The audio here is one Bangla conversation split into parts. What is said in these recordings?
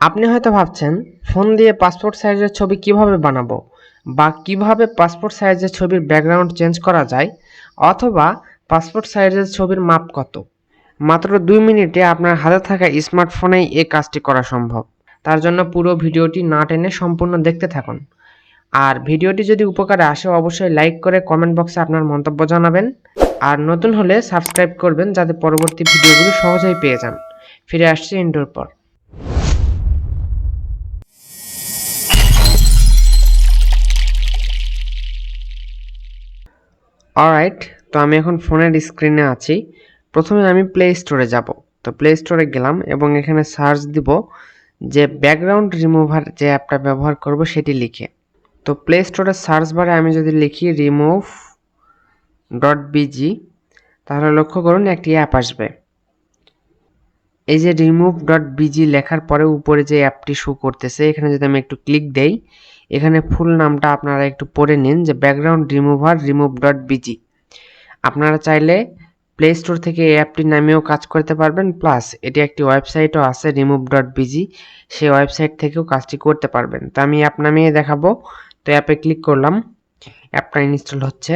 আপনি হয়তো ভাবছেন ফোন দিয়ে পাসপোর্ট সাইজের ছবি কিভাবে বানাবো বা কিভাবে পাসপোর্ট সাইজের ছবির ব্যাকগ্রাউন্ড চেঞ্জ করা যায় অথবা পাসপোর্ট সাইজের ছবির মাপ কত। মাত্র 2 মিনিটে আপনার হাতে থাকা স্মার্টফোনেই এই কাজটি করা সম্ভব। তার জন্য পুরো ভিডিওটি না টেনে সম্পূর্ণ দেখতে থাকুন। আর ভিডিওটি যদি উপকারে আসে অবশ্যই লাইক করে কমেন্ট বক্সে আপনার মন্তব্য জানাবেন। আর নতুন হলে সাবস্ক্রাইব করবেন যাতে পরবর্তী ভিডিওগুলো সহজেই পেয়ে যান। ফিরে আসছি ইন্ট্রোর পর। অলরাইট, তো আমি এখন ফোনের স্ক্রিনে আছি। প্রথমে আমি প্লে স্টোরে যাব। তো প্লে স্টোরে গেলাম এবং এখানে সার্চ দিব যে ব্যাকগ্রাউন্ড রিমুভার যে অ্যাপটা ব্যবহার করব সেটি লিখে। তো প্লে স্টোরের সার্চ বারে আমি যদি লিখি Remove.bg তাহলে লক্ষ্য করুন একটি অ্যাপ আসবে। এই যে Remove.bg লেখার পরে উপরে যে অ্যাপটি শো করতেছে এখানে যদি আমি একটু ক্লিক দেই, এখানে ফুল নামটা আপনারা একটু পড়ে নিন যে ব্যাকগ্রাউন্ড রিমুভার Remove.bg। আপনারা চাইলে প্লে স্টোর থেকে এই অ্যাপটি নামিয়েও কাজ করতে পারবেন, প্লাস এটি একটি ওয়েবসাইটও আছে Remove.bg, সেই ওয়েবসাইট থেকেও কাজটি করতে পারবেন। তো আমি অ্যাপ নামিয়ে দেখাবো। তো অ্যাপে ক্লিক করলাম, অ্যাপটা ইনস্টল হচ্ছে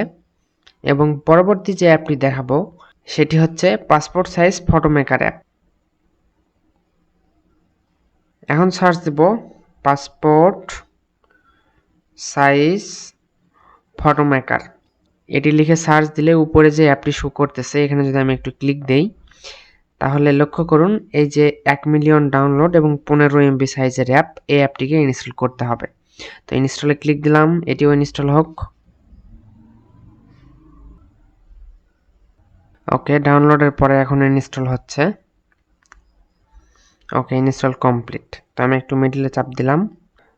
এবং পরবর্তী যে অ্যাপটি দেখাবো সেটি হচ্ছে passport size photo maker app. এখন সার্চ দেব পাসপোর্ট সাইজ ফটো মেকার, এটি লিখে সার্চ দিলে উপরে যে অ্যাপটি শো করতেছে এখানে যদি আমি একটু ক্লিক দেই তাহলে লক্ষ্য করুন এই যে 1 মিলিয়ন ডাউনলোড এবং 15 MB সাইজের অ্যাপ, এই অ্যাপটিকে ইনস্টল করতে হবে। তো ইনস্টলে ক্লিক দিলাম, এটিও ইনস্টল হোক। ওকে, ডাউনলোডের পরে এখন ইনস্টল হচ্ছে। ওকে, ইনস্টল কমপ্লিট। তো আমি একটু মিডলে চাপ দিলাম।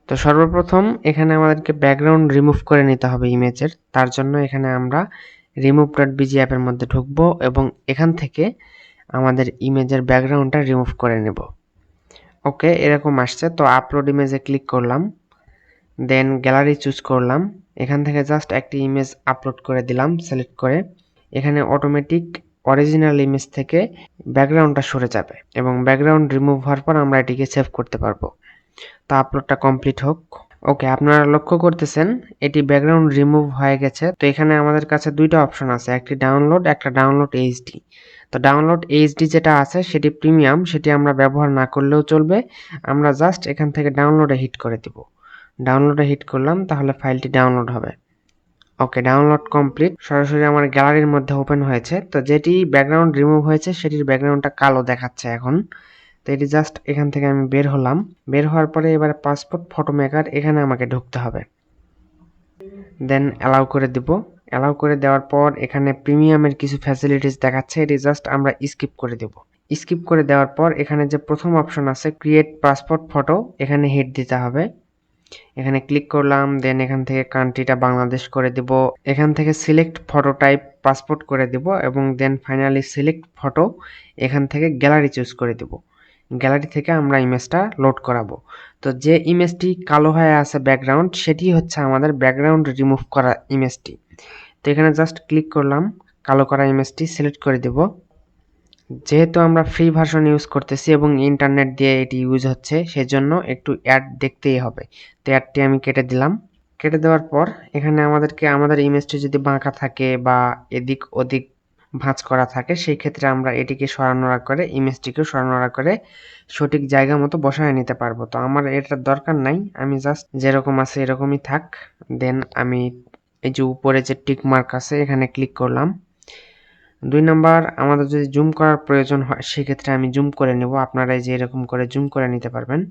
তো সর্বপ্রথম এখানে আমাদেরকে ব্যাকগ্রাউন্ড রিমুভ করে নিতে হবে ইমেজের। তার জন্য এখানে আমরা Remove.bg অ্যাপের মধ্যে ঢুকবো এবং এখান থেকে আমাদের ইমেজের ব্যাকগ্রাউন্ডটা রিমুভ করে নেব। ওকে, এরকম আসছে। তো আপলোড ইমেজে ক্লিক করলাম, দেন গ্যালারি চুজ করলাম, এখান থেকে জাস্ট একটি ইমেজ আপলোড করে দিলাম সিলেক্ট করে। এখানে অটোমেটিক অরিজিনাল ইমেজ থেকে ব্যাকগ্রাউন্ডটা সরে যাবে এবং ব্যাকগ্রাউন্ড রিমুভ হওয়ার পর আমরা এটিকে সেভ করতে পারবো। তো আপলোডটা কমপ্লিট হোক। ওকে, আপনারা লক্ষ্য করতেছেন এটি ব্যাকগ্রাউন্ড রিমুভ হয়ে গেছে। তো এখানে আমাদের কাছে দুইটা অপশন আছে, একটি ডাউনলোড, একটা ডাউনলোড এইচডি। তো ডাউনলোড এইচডি যেটা আছে সেটি প্রিমিয়াম, সেটি আমরা ব্যবহার না করলেও চলবে। আমরা জাস্ট এখান থেকে ডাউনলোডে হিট করে দিব। ডাউনলোডে হিট করলাম তাহলে ফাইলটি ডাউনলোড হবে। ওকে, ডাউনলোড কমপ্লিট। সরাসরি আমার গ্যালারির মধ্যে ওপেন হয়েছে। তো যেটি ব্যাকগ্রাউন্ড রিমুভ হয়েছে সেটির ব্যাকগ্রাউন্ডটা কালো দেখাচ্ছে এখন। তো এটি জাস্ট এখান থেকে আমি বের হলাম। বের হওয়ার পরে এবারে পাসপোর্ট ফটো মেকার এখানে আমাকে ঢুকতে হবে। দেন অ্যালাউ করে দিব। অ্যালাউ করে দেওয়ার পর এখানে প্রিমিয়ামের কিছু ফ্যাসিলিটিস দেখাচ্ছে, এটি জাস্ট আমরা স্কিপ করে দেব। স্কিপ করে দেওয়ার পর এখানে যে প্রথম অপশন আছে ক্রিয়েট পাসপোর্ট ফটো, এখানে হিট দিতে হবে। এখানে ক্লিক করলাম, দেন এখান থেকে কান্ট্রিটা বাংলাদেশ করে দিব। এখান থেকে সিলেক্ট ফটো টাইপ পাসপোর্ট করে দিব এবং দেন ফাইনালি সিলেক্ট ফটো, এখান থেকে গ্যালারি চুজ করে দিব। গ্যালারি থেকে আমরা ইমেজটা লোড করাবো। তো যে ইমেজটি কালো হয়ে আছে ব্যাকগ্রাউন্ড, সেটি হচ্ছে আমাদের ব্যাকগ্রাউন্ড রিমুভ করা ইমেজটি। তো এখানে জাস্ট ক্লিক করলাম, কালো করা ইমেজটি সিলেক্ট করে দেব। যেহেতু আমরা ফ্রি ভার্সন ইউজ করতেছি এবং ইন্টারনেট দিয়ে এটি ইউজ হচ্ছে সেজন্য একটু অ্যাড দেখতেই হবে। তো অ্যাডটি আমি কেটে দিলাম। কেটে দেওয়ার পর এখানে আমাদেরকে আমাদের ইমেজটি যদি বাঁকা থাকে বা এদিক ওদিক ভাঁজ করা থাকে সেই ক্ষেত্রে আমরা এটিকে সরানোড়া করে ইমেজটিকেও সরানোড়া করে সঠিক জায়গা মতো বসায় নিতে পারবো। তো আমার এটার দরকার নাই, আমি জাস্ট যেরকম আছে এরকমই থাক। দেন আমি এই যে উপরে যে টিক মার্ক আছে এখানে ক্লিক করলাম। 2 নাম্বার, আমাদের যদি জুম করার প্রয়োজন হয় সেক্ষেত্রে আমি জুম করে নেব। আপনারা এই যে এরকম করে জুম করে নিতে পারবেন।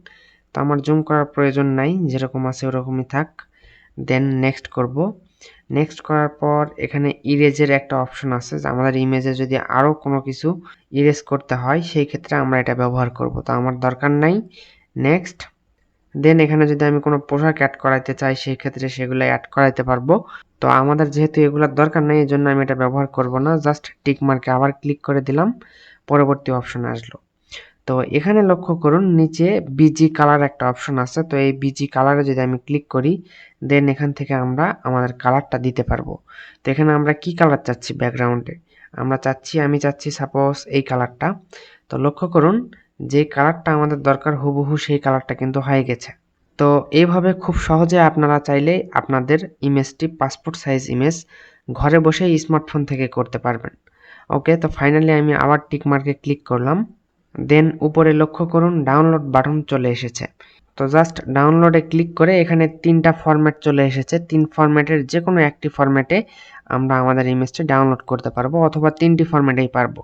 তো আমার জুম করার প্রয়োজন নাই, যেরকম আছে ওরকমই থাক। দেন নেক্সট করব। নেক্সট করার পর এখানে ইরেজের একটা অপশন আছে, যে আমাদের ইমেজে যদি আরও কোনো কিছু ইরেজ করতে হয় সেই ক্ষেত্রে আমরা এটা ব্যবহার করব। তো আমার দরকার নাই, নেক্সট। দেন এখানে যদি আমি কোনো পোশাক অ্যাড করাইতে চাই সেই ক্ষেত্রে সেগুলো অ্যাড করাইতে পারবো। তো আমাদের যেহেতু এগুলোর দরকার নেই এজন্য আমি এটা ব্যবহার করব না, জাস্ট টিক মার্কে আবার ক্লিক করে দিলাম, পরবর্তী অপশন আসলো। তো এখানে লক্ষ্য করুন নিচে বিজি কালার একটা অপশন আছে। তো এই বিজি কালারে যদি আমি ক্লিক করি দেন এখান থেকে আমরা আমাদের কালারটা দিতে পারবো। তো এখানে আমরা কি কালার চাচ্ছি ব্যাকগ্রাউন্ডে, আমি চাচ্ছি সাপোজ এই কালারটা। তো লক্ষ্য করুন যে কালারটা আমাদের দরকার হুবহু সেই কালারটা কিন্তু হয়ে গেছে। তো এইভাবে খুব সহজে আপনারা চাইলে আপনাদের ইমেজটি পাসপোর্ট সাইজ ইমেজ ঘরে বসেই স্মার্টফোন থেকে করতে পারবেন। ওকে, তো ফাইনালি আমি আবার টিক মার্কে ক্লিক করলাম। দেন উপরে লক্ষ্য করুন ডাউনলোড বাটন চলে এসেছে। তো জাস্ট ডাউনলোডে ক্লিক করে এখানে 3টা ফরম্যাট চলে এসেছে। 3 ফরম্যাটের যেকোনো একটি ফরম্যাটে আমরা আমাদের ইমেজটি ডাউনলোড করতে পারবো, অথবা 3টি ফরম্যাটেই পারবো।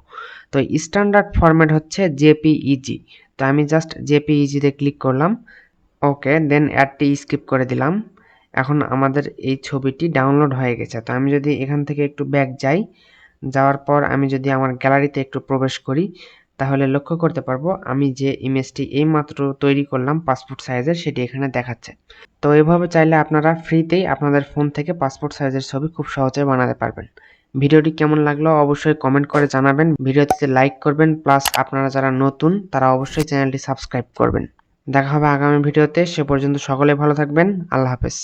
তো স্ট্যান্ডার্ড ফরম্যাট হচ্ছে জেপিইজি। তো আমি জাস্ট জেপিইজি তে ক্লিক করলাম। ওকে, দেন অ্যাডটি স্কিপ করে দিলাম। এখন আমাদের এই ছবিটি ডাউনলোড হয়ে গেছে। তো আমি যদি এখান থেকে একটু ব্যাক যাই, যাওয়ার পর আমি যদি আমার গ্যালারিতে একটু প্রবেশ করি, তাহলে লক্ষ্য করতে পারবো আমি যে ইমেজটি এইমাত্র তৈরি করলাম পাসপোর্ট সাইজের, সেটি এখানে দেখাচ্ছে। তো এভাবে চাইলে আপনারা ফ্রিতেই আপনাদের ফোন থেকে পাসপোর্ট সাইজের ছবি খুব সহজে বানাতে পারবেন। ভিডিওটি কেমন লাগলো অবশ্যই কমেন্ট করে জানাবেন, ভিডিওটিতে লাইক করবেন, প্লাস আপনারা যারা নতুন তারা অবশ্যই চ্যানেলটি সাবস্ক্রাইব করবেন। দেখা হবে আগামী ভিডিওতে, সে পর্যন্ত সকলে ভালো থাকবেন। আল্লাহ হাফেজ।